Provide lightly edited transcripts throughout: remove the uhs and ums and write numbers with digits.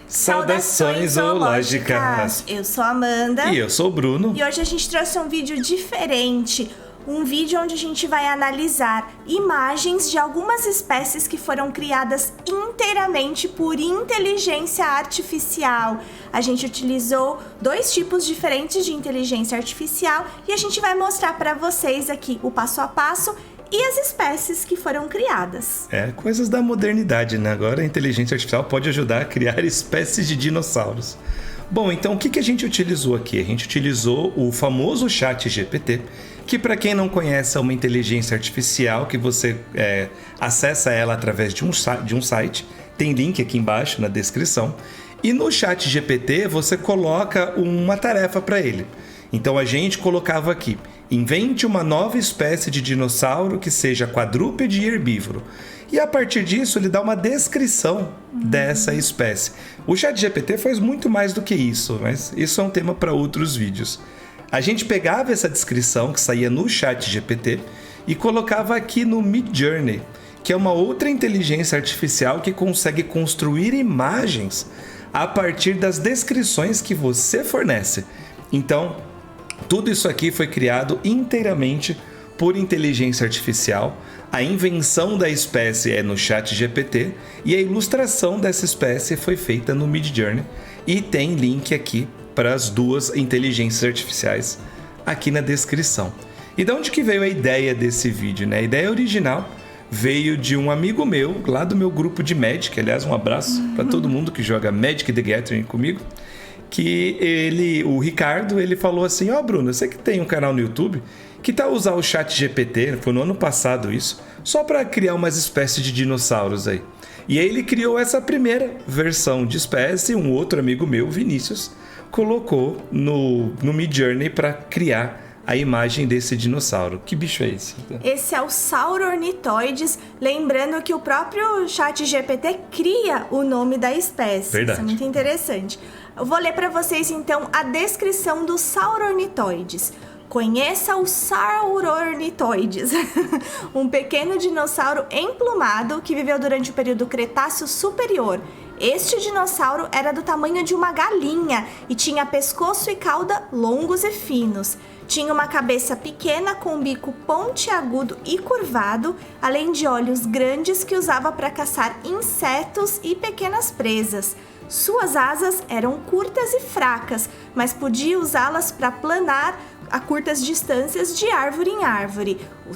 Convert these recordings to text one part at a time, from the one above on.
Saudações zoológicas! Eu sou a Amanda. E eu sou o Bruno. E hoje a gente trouxe um vídeo diferente. Um vídeo onde a gente vai analisar imagens de algumas espécies que foram criadas inteiramente por inteligência artificial. A gente utilizou dois tipos diferentes de inteligência artificial e a gente vai mostrar para vocês aqui o passo a passo e as espécies que foram criadas. Coisas da modernidade, né? Agora a inteligência artificial pode ajudar a criar espécies de dinossauros. Bom, então o que a gente utilizou aqui? A gente utilizou o famoso ChatGPT, que para quem não conhece é uma inteligência artificial que você acessa ela através de um site. Tem link aqui embaixo na descrição. E no ChatGPT você coloca uma tarefa para ele. Então a gente colocava aqui: invente uma nova espécie de dinossauro que seja quadrúpede e herbívoro. E a partir disso ele dá uma descrição dessa espécie. O ChatGPT faz muito mais do que isso, mas isso é um tema para outros vídeos. A gente pegava essa descrição que saía no ChatGPT e colocava aqui no Midjourney, que é uma outra inteligência artificial que consegue construir imagens a partir das descrições que você fornece. Então, tudo isso aqui foi criado inteiramente por inteligência artificial. A invenção da espécie é no ChatGPT e a ilustração dessa espécie foi feita no Midjourney. E tem link aqui para as duas inteligências artificiais aqui na descrição. E de onde que veio a ideia desse vídeo, né? A ideia original veio de um amigo meu, lá do meu grupo de Magic. Aliás, um abraço para todo mundo que joga Magic the Gathering comigo. Que o Ricardo, ele falou assim: Bruno, você que tem um canal no YouTube, que tal usar o ChatGPT, foi no ano passado isso, só para criar umas espécies de dinossauros aí. E aí ele criou essa primeira versão de espécie, um outro amigo meu, Vinícius, colocou no Midjourney para criar a imagem desse dinossauro. Que bicho é esse? Esse é o Saurornithoides, lembrando que o próprio ChatGPT cria o nome da espécie. Verdade. Isso é muito interessante. Eu vou ler para vocês então a descrição do Saurornithoides. Conheça o Saurornithoides, um pequeno dinossauro emplumado que viveu durante o período Cretáceo Superior. Este dinossauro era do tamanho de uma galinha e tinha pescoço e cauda longos e finos. Tinha uma cabeça pequena com um bico pontiagudo e curvado, além de olhos grandes que usava para caçar insetos e pequenas presas. Suas asas eram curtas e fracas, mas podia usá-las para planar a curtas distâncias de árvore em árvore. O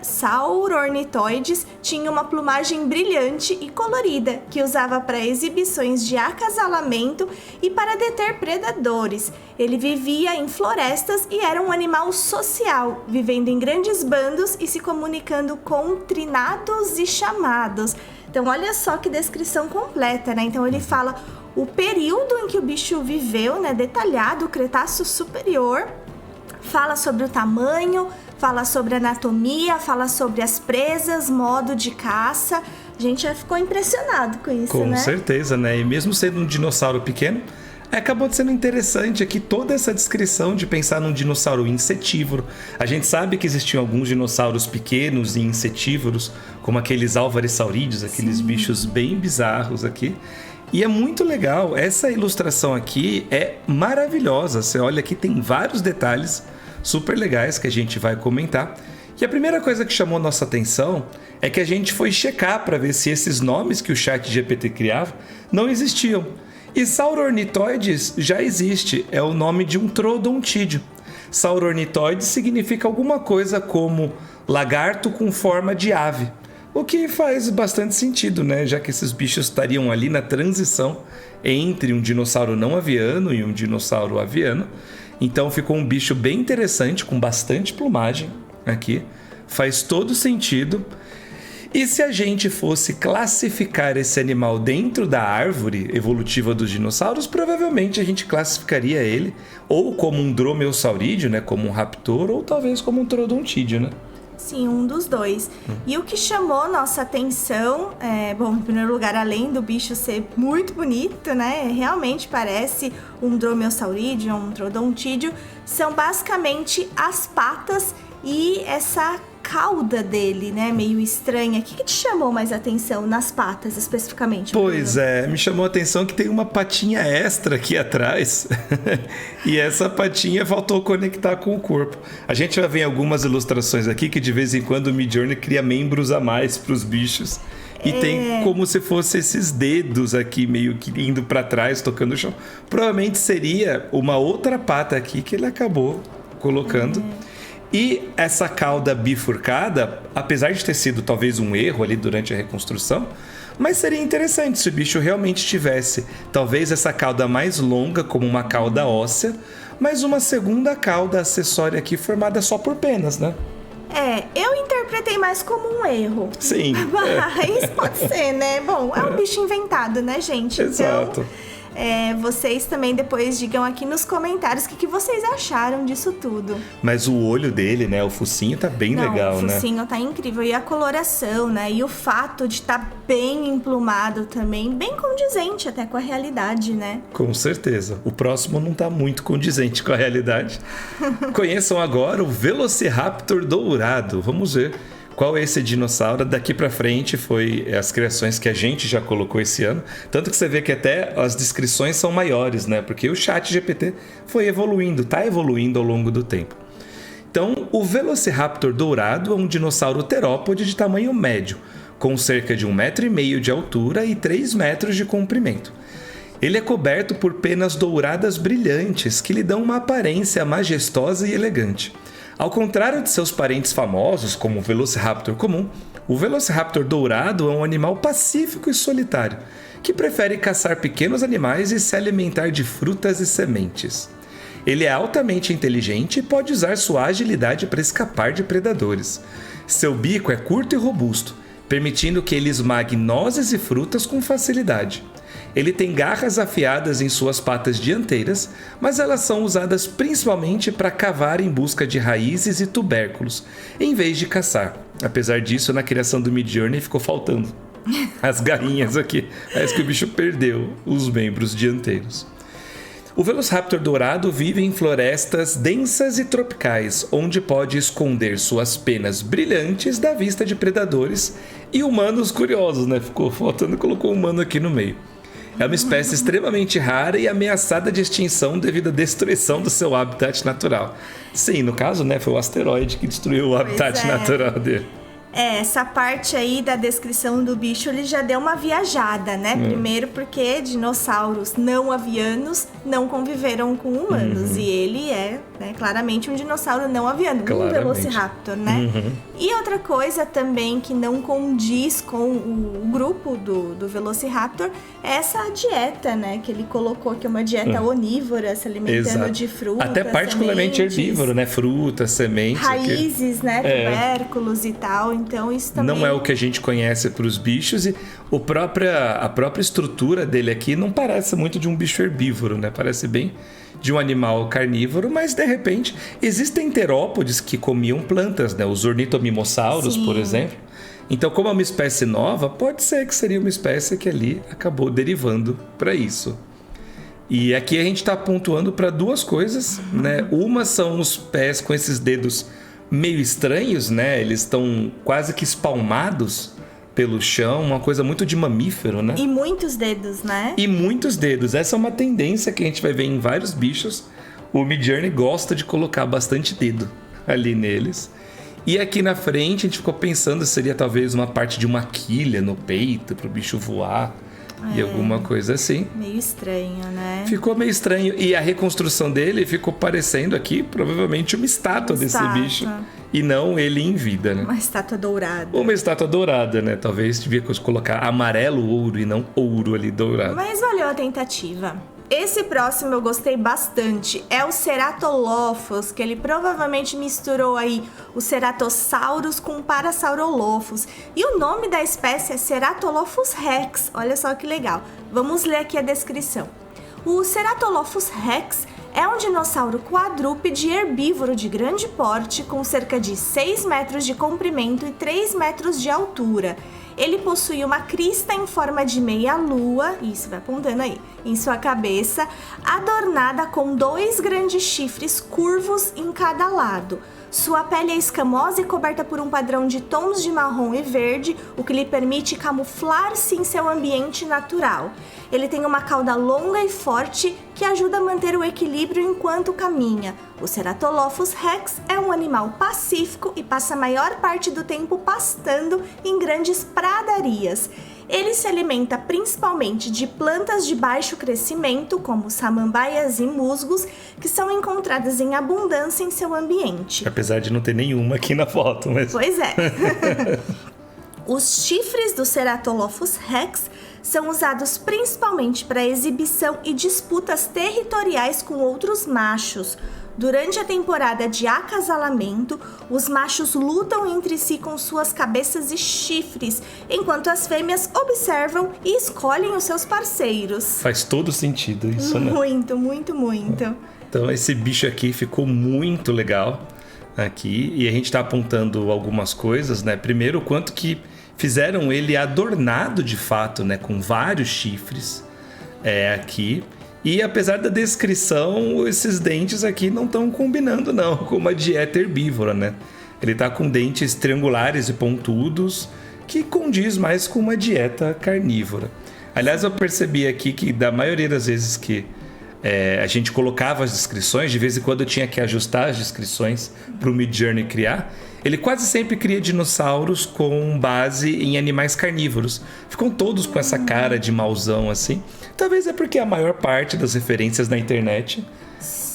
Saurornithoides tinha uma plumagem brilhante e colorida, que usava para exibições de acasalamento e para deter predadores. Ele vivia em florestas e era um animal social, vivendo em grandes bandos e se comunicando com trinados e chamados. Então olha só que descrição completa, né? Então ele fala o período em que o bicho viveu, né? Detalhado, o Cretáceo Superior. Fala sobre o tamanho, fala sobre a anatomia, fala sobre as presas, modo de caça. A gente já ficou impressionado com isso, né? Com certeza, né? E mesmo sendo um dinossauro pequeno, acabou sendo interessante aqui toda essa descrição de pensar num dinossauro insetívoro. A gente sabe que existiam alguns dinossauros pequenos e insetívoros, como aqueles alvarezsaurídeos, aqueles bichos bem bizarros aqui. E é muito legal, essa ilustração aqui é maravilhosa. Você olha aqui, tem vários detalhes super legais que a gente vai comentar. E a primeira coisa que chamou nossa atenção é que a gente foi checar para ver se esses nomes que o ChatGPT criava não existiam. E Saurornithoides já existe, é o nome de um troodontídeo. Saurornithoides significa alguma coisa como lagarto com forma de ave. O que faz bastante sentido, né? Já que esses bichos estariam ali na transição entre um dinossauro não aviano e um dinossauro aviano. Então ficou um bicho bem interessante, com bastante plumagem aqui. Faz todo sentido. E se a gente fosse classificar esse animal dentro da árvore evolutiva dos dinossauros, provavelmente a gente classificaria ele ou como um dromeossaurídeo, né? Como um raptor, ou talvez como um troodontídeo, né? Sim, um dos dois. E o que chamou nossa atenção, em primeiro lugar, além do bicho ser muito bonito, né? Realmente parece um dromeossaurídeo, um troodontídeo, são basicamente as patas e essa cauda dele, né, meio estranha. O que te chamou mais atenção nas patas, especificamente? Pois é, me chamou a atenção que tem uma patinha extra aqui atrás e essa patinha faltou conectar com o corpo. A gente vai ver em algumas ilustrações aqui que de vez em quando o Midjourney cria membros a mais para os bichos. E tem como se fosse esses dedos aqui meio que indo para trás, tocando o chão. Provavelmente seria uma outra pata aqui que ele acabou colocando. E essa cauda bifurcada, apesar de ter sido talvez um erro ali durante a reconstrução, mas seria interessante se o bicho realmente tivesse talvez essa cauda mais longa, como uma cauda óssea, mas uma segunda cauda acessória aqui formada só por penas, né? Eu interpretei mais como um erro. Sim. Mas pode ser, né? Bom, é um bicho inventado, né, gente? Exato. Então, vocês também depois digam aqui nos comentários o que vocês acharam disso tudo. Mas o olho dele, né? O focinho tá bem legal, né? O focinho tá incrível. E a coloração, né? E o fato de estar bem emplumado também, bem condizente até com a realidade, né? Com certeza. O próximo não tá muito condizente com a realidade. Conheçam agora o Velociraptor dourado. Vamos ver qual é esse dinossauro. Daqui pra frente foi as criações que a gente já colocou esse ano. Tanto que você vê que até as descrições são maiores, né? Porque o ChatGPT foi evoluindo, tá evoluindo ao longo do tempo. Então, o Velociraptor dourado é um dinossauro terópode de tamanho médio, com cerca de 1,5 metro de altura e 3 metros de comprimento. Ele é coberto por penas douradas brilhantes que lhe dão uma aparência majestosa e elegante. Ao contrário de seus parentes famosos, como o Velociraptor comum, o Velociraptor dourado é um animal pacífico e solitário, que prefere caçar pequenos animais e se alimentar de frutas e sementes. Ele é altamente inteligente e pode usar sua agilidade para escapar de predadores. Seu bico é curto e robusto, permitindo que ele esmague nozes e frutas com facilidade. Ele tem garras afiadas em suas patas dianteiras, mas elas são usadas principalmente para cavar em busca de raízes e tubérculos, em vez de caçar. Apesar disso, na criação do Midjourney ficou faltando as garrinhas aqui. Parece que o bicho perdeu os membros dianteiros. O Velociraptor dourado vive em florestas densas e tropicais, onde pode esconder suas penas brilhantes da vista de predadores e humanos curiosos, né? Ficou faltando, colocou um humano aqui no meio. É uma espécie extremamente rara e ameaçada de extinção devido à destruição do seu habitat natural. Sim, no caso, né, foi o asteroide que destruiu o habitat natural dele. Essa parte aí da descrição do bicho, ele já deu uma viajada, né? Primeiro porque dinossauros não avianos não conviveram com humanos. E ele é, né, claramente um dinossauro não aviano, um Velociraptor, né? E outra coisa também que não condiz com o grupo do Velociraptor é essa dieta, né? Que ele colocou, que é uma dieta onívora, se alimentando de frutas, até particularmente sementes, herbívoro, né? Frutas, sementes. raízes, né? Tubérculos e tal. Então, isso também... Não é o que a gente conhece para os bichos e a própria estrutura dele aqui não parece muito de um bicho herbívoro, né? Parece bem de um animal carnívoro, mas de repente existem terópodes que comiam plantas, né? Os ornitomimossauros, por exemplo. Então, como é uma espécie nova, pode ser que seria uma espécie que ali acabou derivando para isso. E aqui a gente está pontuando para duas coisas, né? Uma são os pés com esses dedos meio estranhos, né? Eles estão quase que espalmados pelo chão, uma coisa muito de mamífero, né? E muitos dedos, né? E muitos dedos. Essa é uma tendência que a gente vai ver em vários bichos. O Midjourney gosta de colocar bastante dedo ali neles. E aqui na frente a gente ficou pensando se seria talvez uma parte de uma quilha no peito para o bicho voar. E alguma coisa assim. Meio estranho, né? Ficou meio estranho. E a reconstrução dele ficou parecendo aqui, provavelmente, uma estátua desse bicho. E não ele em vida, né? Uma estátua dourada. Uma estátua dourada, né? Talvez devia colocar amarelo ouro e não ouro ali dourado. Mas valeu a tentativa. Esse próximo eu gostei bastante, é o Ceratolophus, que ele provavelmente misturou aí o Ceratosaurus com o Parasaurolophus. E o nome da espécie é Ceratolophus rex, olha só que legal. Vamos ler aqui a descrição. O Ceratolophus rex é um dinossauro quadrúpede herbívoro de grande porte, com cerca de 6 metros de comprimento e 3 metros de altura. Ele possui uma crista em forma de meia-lua, isso vai apontando aí, em sua cabeça, adornada com 2 grandes chifres curvos em cada lado. Sua pele é escamosa e coberta por um padrão de tons de marrom e verde, o que lhe permite camuflar-se em seu ambiente natural. Ele tem uma cauda longa e forte que ajuda a manter o equilíbrio enquanto caminha. O Ceratolophus rex é um animal pacífico e passa a maior parte do tempo pastando em grandes pradarias. Ele se alimenta principalmente de plantas de baixo crescimento, como samambaias e musgos, que são encontradas em abundância em seu ambiente. Apesar de não ter nenhuma aqui na foto, mas... Pois é. Os chifres do Ceratolophus rex são usados principalmente para exibição e disputas territoriais com outros machos. Durante a temporada de acasalamento, os machos lutam entre si com suas cabeças e chifres, enquanto as fêmeas observam e escolhem os seus parceiros. Faz todo sentido isso, né? Muito, muito, muito. Então esse bicho aqui ficou muito legal aqui, e a gente tá apontando algumas coisas, né? Primeiro, o quanto que fizeram ele adornado de fato, né? Com vários chifres aqui. E apesar da descrição, esses dentes aqui não estão combinando não com uma dieta herbívora, né? Ele tá com dentes triangulares e pontudos, que condiz mais com uma dieta carnívora. Aliás, eu percebi aqui que da maioria das vezes que a gente colocava as descrições, de vez em quando eu tinha que ajustar as descrições para o Midjourney criar, ele quase sempre cria dinossauros com base em animais carnívoros. Ficam todos com essa cara de mauzão assim. Talvez é porque a maior parte das referências na internet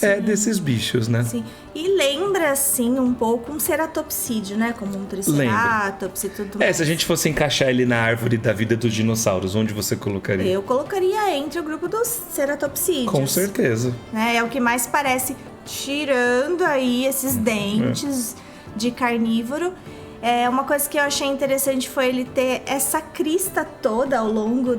é desses bichos, né? Sim. E lembra, assim, um pouco um ceratopsídeo, né? Como um triceratops e tudo mais. Se a gente fosse encaixar ele na árvore da vida dos dinossauros, onde você colocaria? Eu colocaria entre o grupo dos ceratopsídeos. Com certeza. É o que mais parece, tirando aí esses dentes de carnívoro. Uma coisa que eu achei interessante foi ele ter essa crista toda ao longo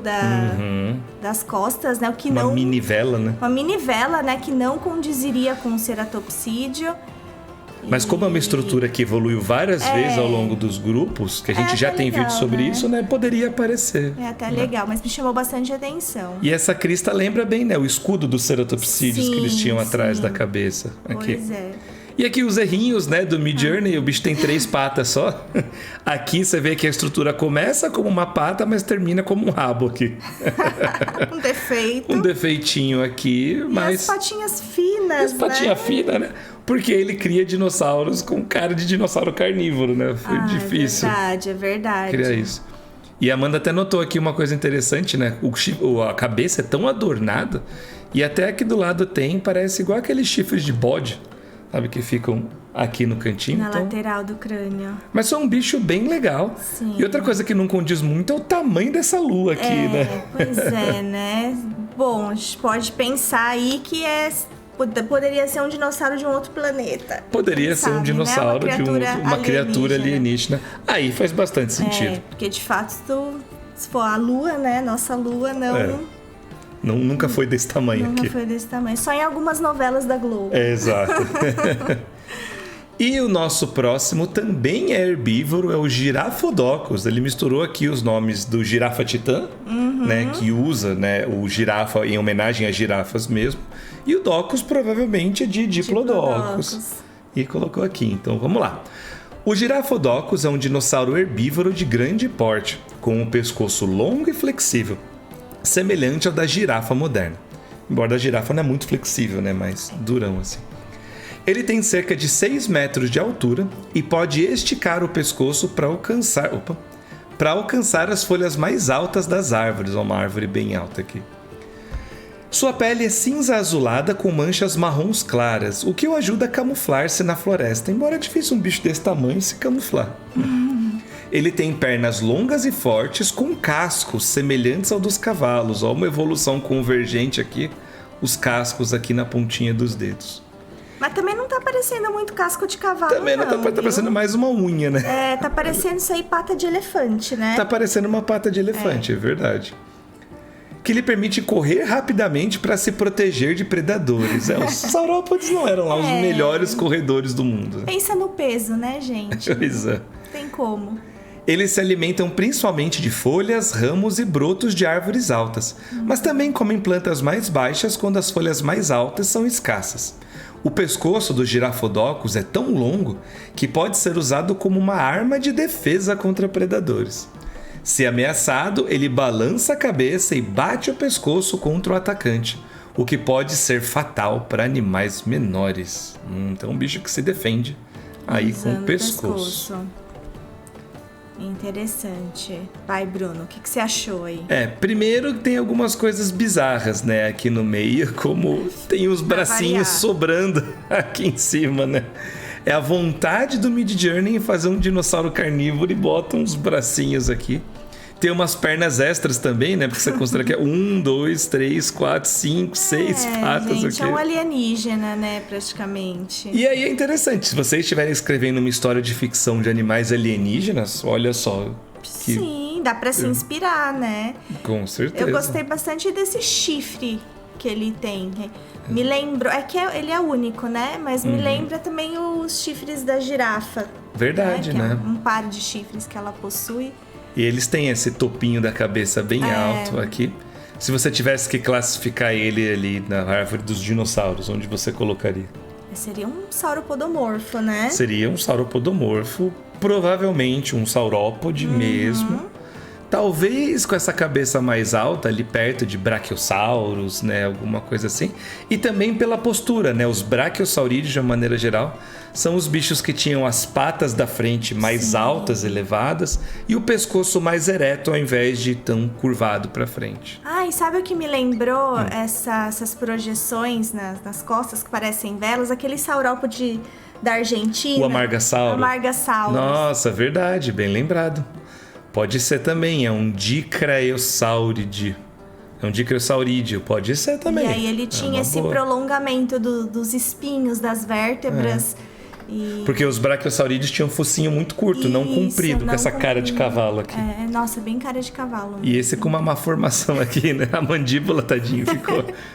das costas, né? O que uma minivela, né? Uma minivela, né? Que não condiziria com o ceratopsídeo. Mas como é uma estrutura que evoluiu várias vezes ao longo dos grupos, que a gente já tem vídeo sobre isso, né? Poderia aparecer. É até legal, mas me chamou bastante atenção. E essa crista lembra bem, né? O escudo dos ceratopsídeos que eles tinham atrás da cabeça. Aqui. Pois é. E aqui os errinhos, né, do Midjourney, o bicho tem 3 patas só. Aqui você vê que a estrutura começa como uma pata, mas termina como um rabo aqui. Um defeito. Um defeitinho aqui, mas... as patinhas finas, as patinhas finas, né? Porque ele cria dinossauros com cara de dinossauro carnívoro, né? Foi difícil. É verdade. Criar isso. E a Amanda até notou aqui uma coisa interessante, né? A cabeça é tão adornada, e até aqui do lado parece igual aqueles chifres de bode. Sabe, que ficam aqui no cantinho. Na lateral do crânio. Mas foi um bicho bem legal. Sim. E outra coisa que não condiz muito é o tamanho dessa lua aqui, né? Pois é, né? Bom, a gente pode pensar aí que poderia ser um dinossauro de um outro planeta. Poderia ser um dinossauro, né? Uma criatura alienígena. Aí faz bastante sentido. Porque de fato, se for a lua, né? Nossa lua nunca foi desse tamanho aqui. Nunca foi desse tamanho. Só em algumas novelas da Globo. Exato. E o nosso próximo também é herbívoro, é o Giraffodocus. Ele misturou aqui os nomes do girafa titã, né, que usa, né, o girafa em homenagem a girafas mesmo. E o docus provavelmente é de Diplodocus. E colocou aqui, então vamos lá. O Giraffodocus é um dinossauro herbívoro de grande porte, com um pescoço longo e flexível, semelhante ao da girafa moderna. Embora a girafa não é muito flexível, né? Mais durão assim. Ele tem cerca de 6 metros de altura e pode esticar o pescoço para alcançar as folhas mais altas das árvores. Uma árvore bem alta aqui. Sua pele é cinza azulada com manchas marrons claras, o que o ajuda a camuflar-se na floresta, embora é difícil um bicho desse tamanho se camuflar. Ele tem pernas longas e fortes com cascos semelhantes ao dos cavalos. Olha uma evolução convergente aqui, os cascos aqui na pontinha dos dedos. Mas também não tá parecendo muito casco de cavalo, também não, tá parecendo mais uma unha, né? Tá parecendo isso aí pata de elefante, né? Tá parecendo uma pata de elefante, é verdade. Que lhe permite correr rapidamente para se proteger de predadores. Os saurópodes não eram lá os melhores corredores do mundo. Pensa no peso, né, gente? Pois é. Tem como. Eles se alimentam principalmente de folhas, ramos e brotos de árvores altas, mas também comem plantas mais baixas quando as folhas mais altas são escassas. O pescoço dos girafodocus é tão longo que pode ser usado como uma arma de defesa contra predadores. Se ameaçado, ele balança a cabeça e bate o pescoço contra o atacante, o que pode ser fatal para animais menores. Então, um bicho que se defende aí com o pescoço. Interessante. Vai, Bruno, o que você achou aí? Primeiro tem algumas coisas bizarras, né, aqui no meio, como tem os bracinhos sobrando aqui em cima, né? É a vontade do Midjourney em fazer um dinossauro carnívoro e bota uns bracinhos aqui. Tem umas pernas extras também, né? Porque você considera que é 1, 2, 3, 4, 5, 6 patas gente, aqui. É um alienígena, né? Praticamente. E aí é interessante, se vocês estiverem escrevendo uma história de ficção de animais alienígenas, olha só. Sim, dá pra se inspirar, né? Com certeza. Eu gostei bastante desse chifre que ele tem. Me lembrou, é que ele é único, né? Mas me lembra também os chifres da girafa. Verdade, né? É um par de chifres que ela possui. E eles têm esse topinho da cabeça bem alto aqui. Se você tivesse que classificar ele ali na árvore dos dinossauros, onde você colocaria? Seria um sauropodomorfo, né? Seria um sauropodomorfo, provavelmente um saurópode mesmo. Talvez com essa cabeça mais alta, ali perto de braquiossauros, né? Alguma coisa assim. E também pela postura, né? Os braquiosaurídeos, de uma maneira geral, são os bichos que tinham as patas da frente mais altas, elevadas, e o pescoço mais ereto, ao invés de tão curvado para frente. E sabe o que me lembrou essas projeções nas costas que parecem velas? Aquele saurópode da Argentina. O amargasauro. Nossa, verdade, bem lembrado. Pode ser também, é um dicraeosaurídeo. É um dicraeosaurídeo, pode ser também. E aí ele tinha esse prolongamento dos espinhos, das vértebras. Porque os braquiosaurídeos tinham um focinho muito curto, não comprido, com essa cara de cavalo aqui. Nossa, bem cara de cavalo. E esse com uma má formação aqui, né? A mandíbula, tadinho,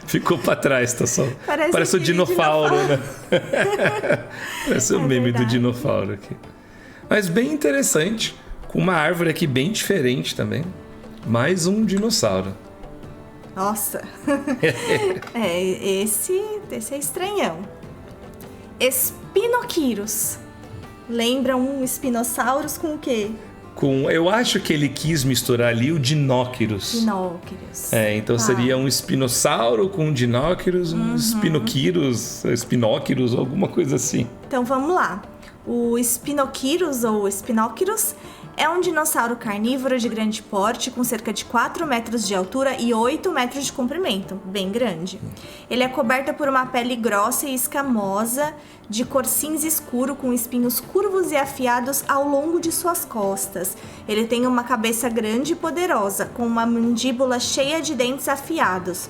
ficou pra trás, tá só. Parece o dinofauro, né? Parece o meme do dinofauro aqui. Mas bem interessante. Com uma árvore aqui bem diferente também. Mais um dinossauro. Nossa. Esse é estranhão. Espinoquirus. Lembra um espinossauros com o quê? Eu acho que ele quis misturar ali o Dinóquirus. Então seria um espinossauro com um Dinóquirus, um espinóquirus, alguma coisa assim. Então vamos lá. O Espinoquirus ou Spinochirus é um dinossauro carnívoro de grande porte, com cerca de 4 metros de altura e 8 metros de comprimento, bem grande. Ele é coberto por uma pele grossa e escamosa, de cor cinza escuro, com espinhos curvos e afiados ao longo de suas costas. Ele tem uma cabeça grande e poderosa, com uma mandíbula cheia de dentes afiados.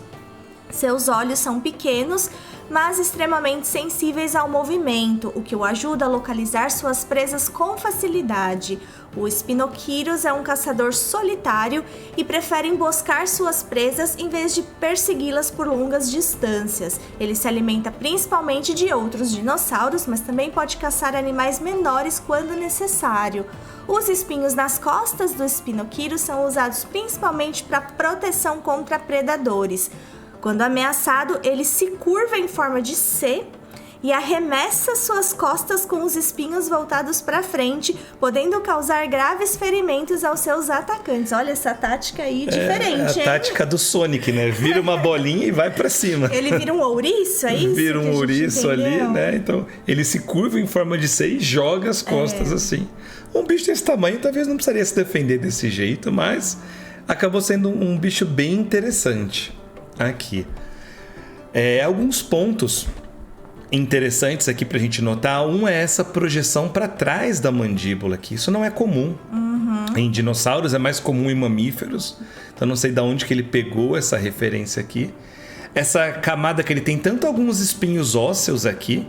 Seus olhos são pequenos, mas extremamente sensíveis ao movimento, o que o ajuda a localizar suas presas com facilidade. O Spinochirus é um caçador solitário e prefere emboscar suas presas em vez de persegui-las por longas distâncias. Ele se alimenta principalmente de outros dinossauros, mas também pode caçar animais menores quando necessário. Os espinhos nas costas do Spinochirus são usados principalmente para proteção contra predadores. Quando ameaçado, ele se curva em forma de C e arremessa suas costas com os espinhos voltados para frente, podendo causar graves ferimentos aos seus atacantes. Olha essa tática aí diferente, a tática do Sonic, né? Vira uma bolinha e vai para cima. Ele vira um ouriço, é isso? Vira um ouriço ali, né? Então, ele se curva em forma de C e joga as costas assim. Um bicho desse tamanho talvez não precisaria se defender desse jeito, mas acabou sendo um bicho bem interessante. Aqui. Alguns pontos interessantes aqui pra gente notar. Um é essa projeção para trás da mandíbula aqui. Isso não é comum. Em dinossauros, é mais comum em mamíferos. Então não sei de onde que ele pegou essa referência aqui. Essa camada que ele tem tanto alguns espinhos ósseos aqui,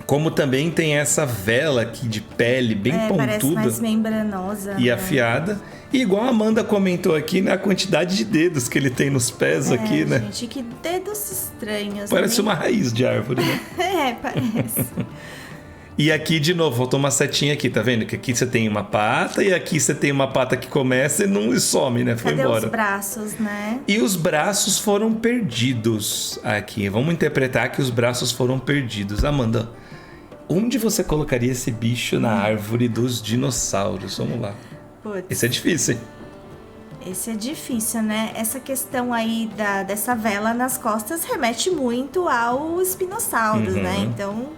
como também tem essa vela aqui de pele bem pontuda. Parece mais membranosa. E afiada. E igual a Amanda comentou aqui, né, a quantidade de dedos que ele tem nos pés aqui, né? Gente, que dedos estranhos. Parece uma raiz de árvore, né? Parece. E aqui, de novo, faltou uma setinha aqui, tá vendo? Que aqui você tem uma pata e aqui você tem uma pata que começa e não some, né? Foi Cadê embora. os braços, né? E os braços foram perdidos aqui. Vamos interpretar que os braços foram perdidos. Amanda, onde você colocaria esse bicho na árvore dos dinossauros? Vamos lá. Putz, Esse é difícil, hein? esse é difícil, né? Essa questão aí dessa vela nas costas remete muito ao espinossauros, né? Então,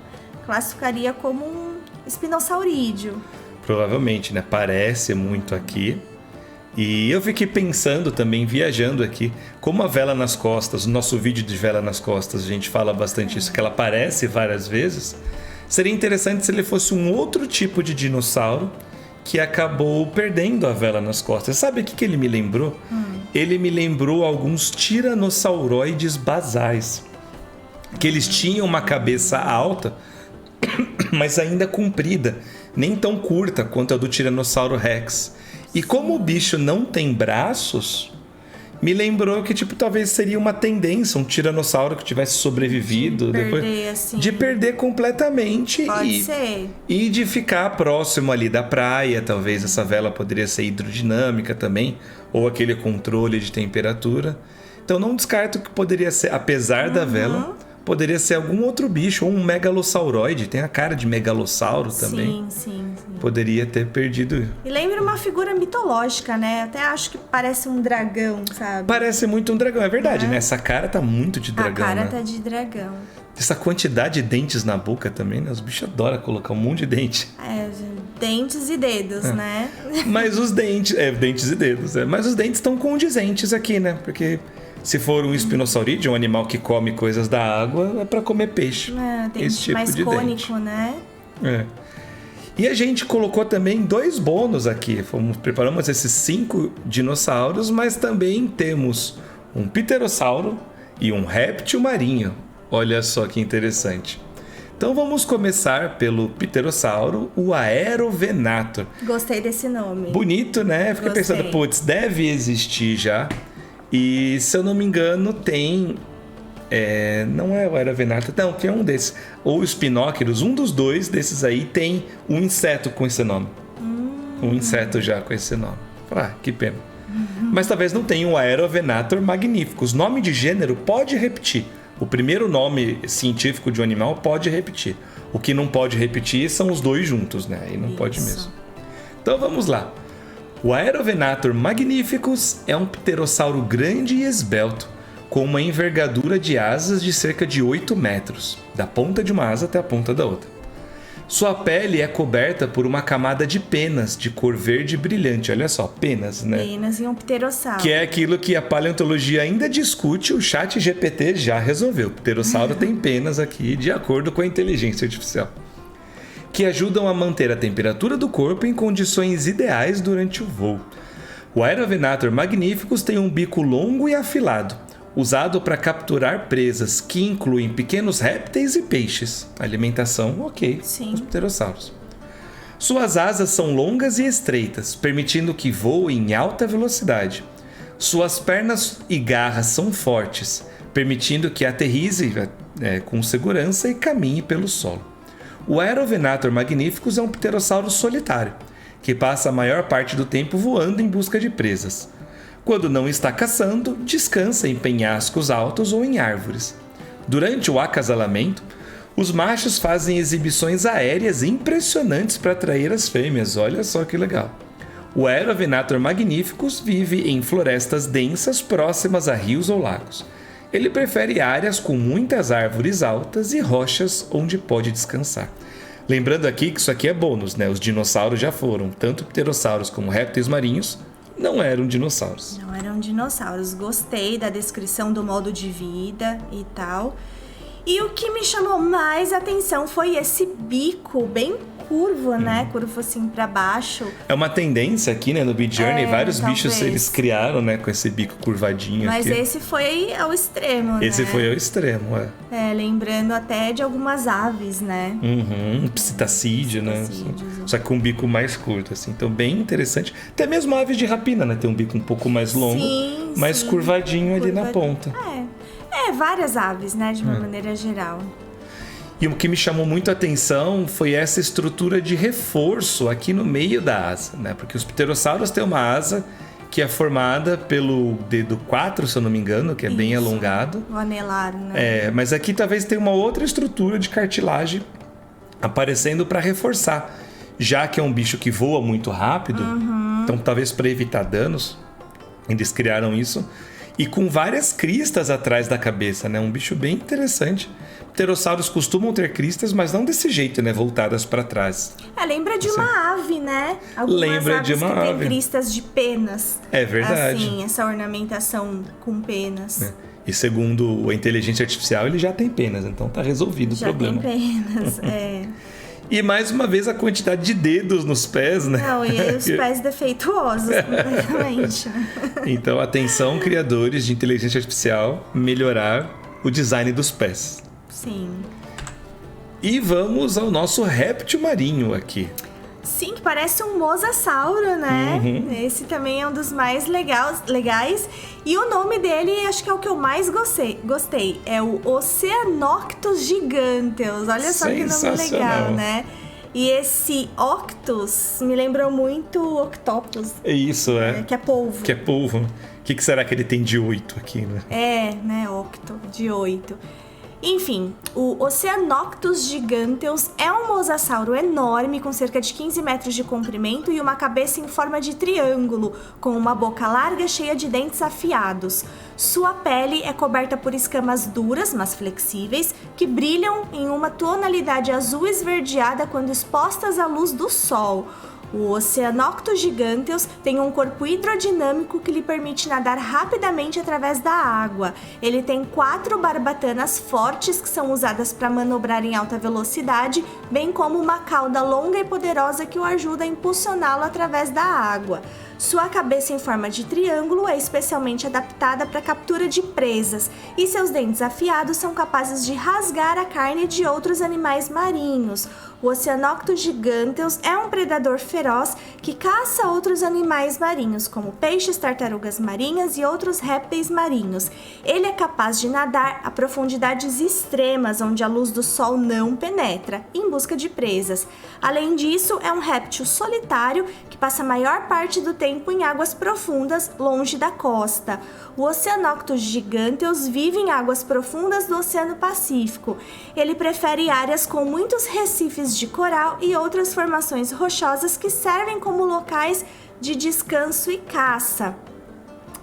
classificaria como um espinossaurídeo. Provavelmente, né? Parece muito aqui. E eu fiquei pensando também, viajando aqui, como a vela nas costas, no nosso vídeo de vela nas costas, a gente fala bastante isso, que ela aparece várias vezes. Seria interessante se ele fosse um outro tipo de dinossauro que acabou perdendo a vela nas costas. Sabe o que ele me lembrou? Ele me lembrou alguns tiranossauroides basais, que eles tinham uma cabeça alta, mas ainda comprida, nem tão curta quanto a do Tiranossauro Rex. E como o bicho não tem braços, me lembrou que talvez seria uma tendência um tiranossauro que tivesse sobrevivido De perder completamente. Pode ser. E de ficar próximo ali da praia. Talvez essa vela poderia ser hidrodinâmica também, ou aquele controle de temperatura. Então não descarto que poderia ser, apesar da vela, poderia ser algum outro bicho, ou um megalossauroide, tem a cara de megalossauro também. Sim. Poderia ter perdido. E lembra uma figura mitológica, né? Até acho que parece um dragão, sabe? Parece muito um dragão, é verdade, né? Essa cara tá muito de dragão, A cara né? tá de dragão. Essa quantidade de dentes na boca também, né? Os bichos adoram colocar um monte de dente. Dentes e dedos, né? Mas os dentes... dentes e dedos, Mas os dentes estão condizentes aqui, né? Porque se for um espinossaurídeo, um animal que come coisas da água, é pra comer peixe. Dente Esse tipo mais de cônico, dente. né? E a gente colocou também 2 bônus aqui. Preparamos esses 5 dinossauros, mas também temos um pterossauro e um réptil marinho. Olha só que interessante. Então vamos começar pelo pterossauro, o Aerovenator. Gostei desse nome. Bonito, né? Fiquei Gostei. pensando, putz, deve existir já. E se eu não me engano, tem... não é o Aerovenator, não, tem um desses. Ou os pinóqueros, um dos 2 desses aí tem um inseto com esse nome. Um inseto já com esse nome. Que pena. Mas talvez não tenha o Aerovenator magnificus. Nome de gênero pode repetir. O primeiro nome científico de um animal pode repetir. O que não pode repetir são os 2 juntos, né? Aí não pode mesmo. Então vamos lá. O Aerovenator magnificus é um pterossauro grande e esbelto, com uma envergadura de asas de cerca de 8 metros, da ponta de uma asa até a ponta da outra. Sua pele é coberta por uma camada de penas de cor verde brilhante. Olha só, penas, né? Penas e um pterossauro. Que é aquilo que a paleontologia ainda discute, o ChatGPT já resolveu. O pterossauro tem penas aqui, de acordo com a inteligência artificial, que ajudam a manter a temperatura do corpo em condições ideais durante o voo. O Aerovenator magnificus tem um bico longo e afilado, usado para capturar presas, que incluem pequenos répteis e peixes. Alimentação, ok, Sim. os pterossauros. Suas asas são longas e estreitas, permitindo que voe em alta velocidade. Suas pernas e garras são fortes, permitindo que aterrize com segurança e caminhe pelo solo. O Aerovenator magnificus é um pterossauro solitário, que passa a maior parte do tempo voando em busca de presas. Quando não está caçando, descansa em penhascos altos ou em árvores. Durante o acasalamento, os machos fazem exibições aéreas impressionantes para atrair as fêmeas. Olha só que legal. O Aerovenator magnificus vive em florestas densas próximas a rios ou lagos. Ele prefere áreas com muitas árvores altas e rochas onde pode descansar. Lembrando aqui que isso aqui é bônus, né? Os dinossauros já foram, tanto pterossauros como répteis marinhos, não eram dinossauros. Não eram dinossauros. Gostei da descrição do modo de vida e tal. E o que me chamou mais atenção foi esse bico bem curvo, né? Curvo assim pra baixo. É uma tendência aqui, né? No Midjourney, vários talvez. bichos eles criaram, né? Com esse bico curvadinho Mas aqui. esse foi ao extremo, né? Esse foi ao extremo, lembrando até de algumas aves, né? Um psitacídeo, né? Psitacídeos. Só que com um bico mais curto, assim. Então, bem interessante. Até mesmo aves de rapina, né? Tem um bico um pouco mais longo, mas curvadinho ali na ponta. Várias aves, né? De uma maneira geral. E o que me chamou muito a atenção foi essa estrutura de reforço aqui no meio da asa, né? Porque os pterossauros têm uma asa que é formada pelo dedo 4, se eu não me engano, que é bem alongado. O anelar, né? Mas aqui talvez tenha uma outra estrutura de cartilagem aparecendo para reforçar. Já que é um bicho que voa muito rápido, então talvez para evitar danos, eles criaram isso. E com várias cristas atrás da cabeça, né? Um bicho bem interessante. Pterossauros costumam ter cristas, mas não desse jeito, né? Voltadas para trás. Lembra de uma ave, né? Lembra de uma que ave. tem cristas de penas. É verdade. Assim, essa ornamentação com penas. E segundo a inteligência artificial, ele já tem penas, então tá resolvido o problema. Já tem penas, E mais uma vez a quantidade de dedos nos pés, né? Não, e os pés defeituosos, completamente. Então, atenção, criadores de inteligência artificial, melhorar o design dos pés. Sim. E vamos ao nosso réptil marinho aqui. Sim, que parece um mosasauro, né? Esse também é um dos mais legais. E o nome dele, acho que é o que eu mais gostei. É o Oceanoctus giganteus. Olha só que nome legal, né? E esse octus me lembrou muito o octopus. É isso, Que é polvo. Que é polvo. O que será que ele tem de 8 aqui, né? Né? Octo, de 8. Enfim, o Oceanoctus giganteus é um mosasauro enorme com cerca de 15 metros de comprimento e uma cabeça em forma de triângulo, com uma boca larga cheia de dentes afiados. Sua pele é coberta por escamas duras, mas flexíveis, que brilham em uma tonalidade azul esverdeada quando expostas à luz do sol. O Oceanoctus giganteus tem um corpo hidrodinâmico que lhe permite nadar rapidamente através da água. Ele tem 4 barbatanas fortes que são usadas para manobrar em alta velocidade, bem como uma cauda longa e poderosa que o ajuda a impulsioná-lo através da água. Sua cabeça em forma de triângulo é especialmente adaptada para a captura de presas e seus dentes afiados são capazes de rasgar a carne de outros animais marinhos. O Oceanoctus giganteus é um predador feroz que caça outros animais marinhos, como peixes, tartarugas marinhas e outros répteis marinhos. Ele é capaz de nadar a profundidades extremas, onde a luz do sol não penetra, em busca de presas. Além disso, é um réptil solitário que passa a maior parte do tempo em águas profundas, longe da costa. O Oceanoctus giganteus vive em águas profundas do Oceano Pacífico. Ele prefere áreas com muitos recifes de coral e outras formações rochosas que servem como locais de descanso e caça.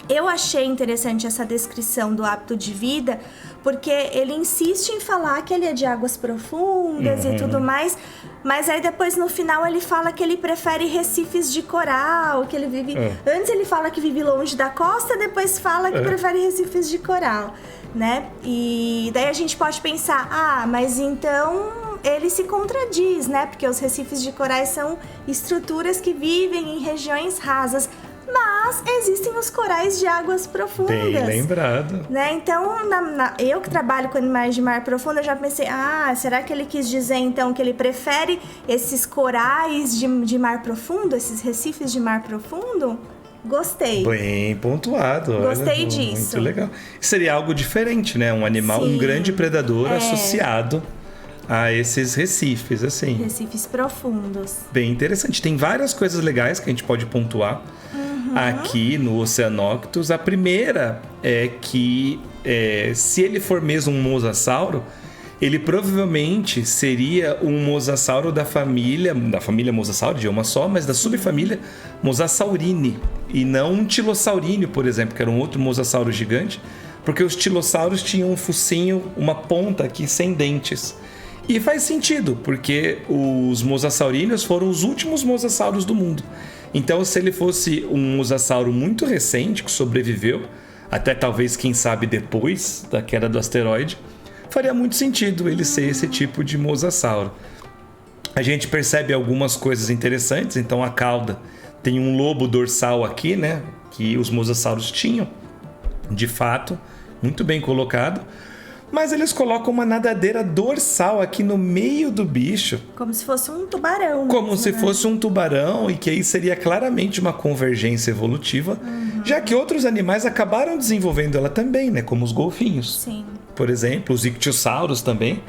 Eu achei interessante essa descrição do hábito de vida, porque ele insiste em falar que ele é de águas profundas e tudo mais, mas aí depois no final ele fala que ele prefere recifes de coral, que ele vive... Antes ele fala que vive longe da costa, depois fala que prefere recifes de coral, né? E daí a gente pode pensar, mas então ele se contradiz, né? Porque os recifes de corais são estruturas que vivem em regiões rasas. Mas existem os corais de águas profundas. Bem lembrado. Né? Então, eu que trabalho com animais de mar profundo, eu já pensei, será que ele quis dizer então que ele prefere esses corais de mar profundo, esses recifes de mar profundo? Gostei. Bem pontuado. Gostei disso. Muito legal. Seria algo diferente, né? Um animal, um grande predador associado a esses recifes, assim. Recifes profundos. Bem interessante. Tem várias coisas legais que a gente pode pontuar aqui no Oceanoctus. A primeira é que se ele for mesmo um mosasauro, ele provavelmente seria um mosasauro da família mosasauro, de uma só, mas da subfamília Mosasaurine, e não um tilosauríneo, por exemplo, que era um outro mosasauro gigante, porque os tilossauros tinham um focinho, uma ponta aqui sem dentes. E faz sentido, porque os mosasauríneos foram os últimos mosasauros do mundo. Então, se ele fosse um mosasauro muito recente, que sobreviveu, até talvez, quem sabe, depois da queda do asteroide, faria muito sentido ele ser esse tipo de mosasauro. A gente percebe algumas coisas interessantes. Então, a cauda tem um lobo dorsal aqui, né? Que os mosasauros tinham, de fato, muito bem colocado. Mas eles colocam uma nadadeira dorsal aqui no meio do bicho. Como se fosse um tubarão. Como se fosse um tubarão, e que aí seria claramente uma convergência evolutiva, já que outros animais acabaram desenvolvendo ela também, né? Como os golfinhos. Sim. Por exemplo, os ictiossauros também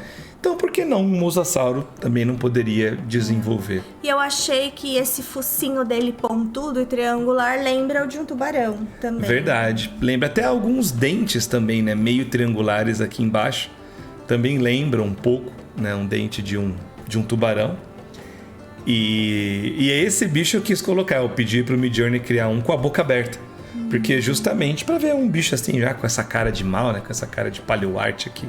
Então, por que não um mosasauro também não poderia desenvolver? E eu achei que esse focinho dele pontudo e triangular lembra o de um tubarão também. Verdade. Lembra até alguns dentes também, né? Meio triangulares aqui embaixo. Também lembram um pouco, né? Um dente de um tubarão. E é esse bicho que eu quis colocar. Eu pedi pro Midjourney criar um com a boca aberta. Porque justamente para ver um bicho assim já com essa cara de mal, né? Com essa cara de paleoarte aqui.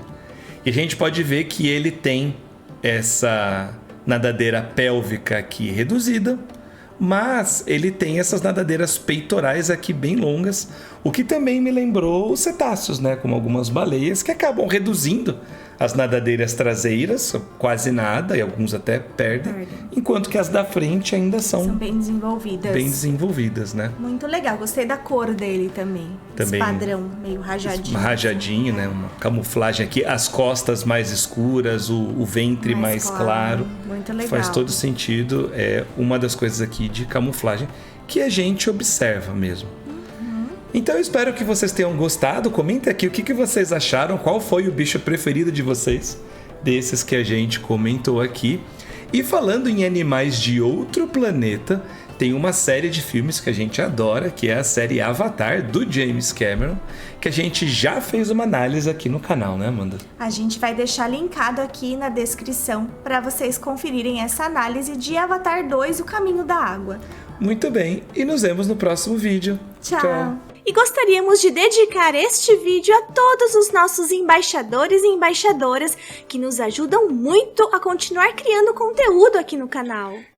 E a gente pode ver que ele tem essa nadadeira pélvica aqui reduzida, mas ele tem essas nadadeiras peitorais aqui bem longas, o que também me lembrou os cetáceos, né? Como algumas baleias que acabam reduzindo as nadadeiras traseiras, quase nada, e alguns até perdem, enquanto que as da frente ainda são bem desenvolvidas. Bem desenvolvidas, né? Muito legal, gostei da cor dele também. Esse padrão, meio rajadinho. Rajadinho, né? Uma camuflagem aqui, as costas mais escuras, o ventre mais claro. Muito legal. Faz todo sentido, é uma das coisas aqui de camuflagem que a gente observa mesmo. Então eu espero que vocês tenham gostado. Comenta aqui o que vocês acharam, qual foi o bicho preferido de vocês, desses que a gente comentou aqui. E falando em animais de outro planeta, tem uma série de filmes que a gente adora, que é a série Avatar, do James Cameron, que a gente já fez uma análise aqui no canal, né, Amanda? A gente vai deixar linkado aqui na descrição para vocês conferirem essa análise de Avatar 2, O Caminho da Água. Muito bem, e nos vemos no próximo vídeo. Tchau! E gostaríamos de dedicar este vídeo a todos os nossos embaixadores e embaixadoras que nos ajudam muito a continuar criando conteúdo aqui no canal.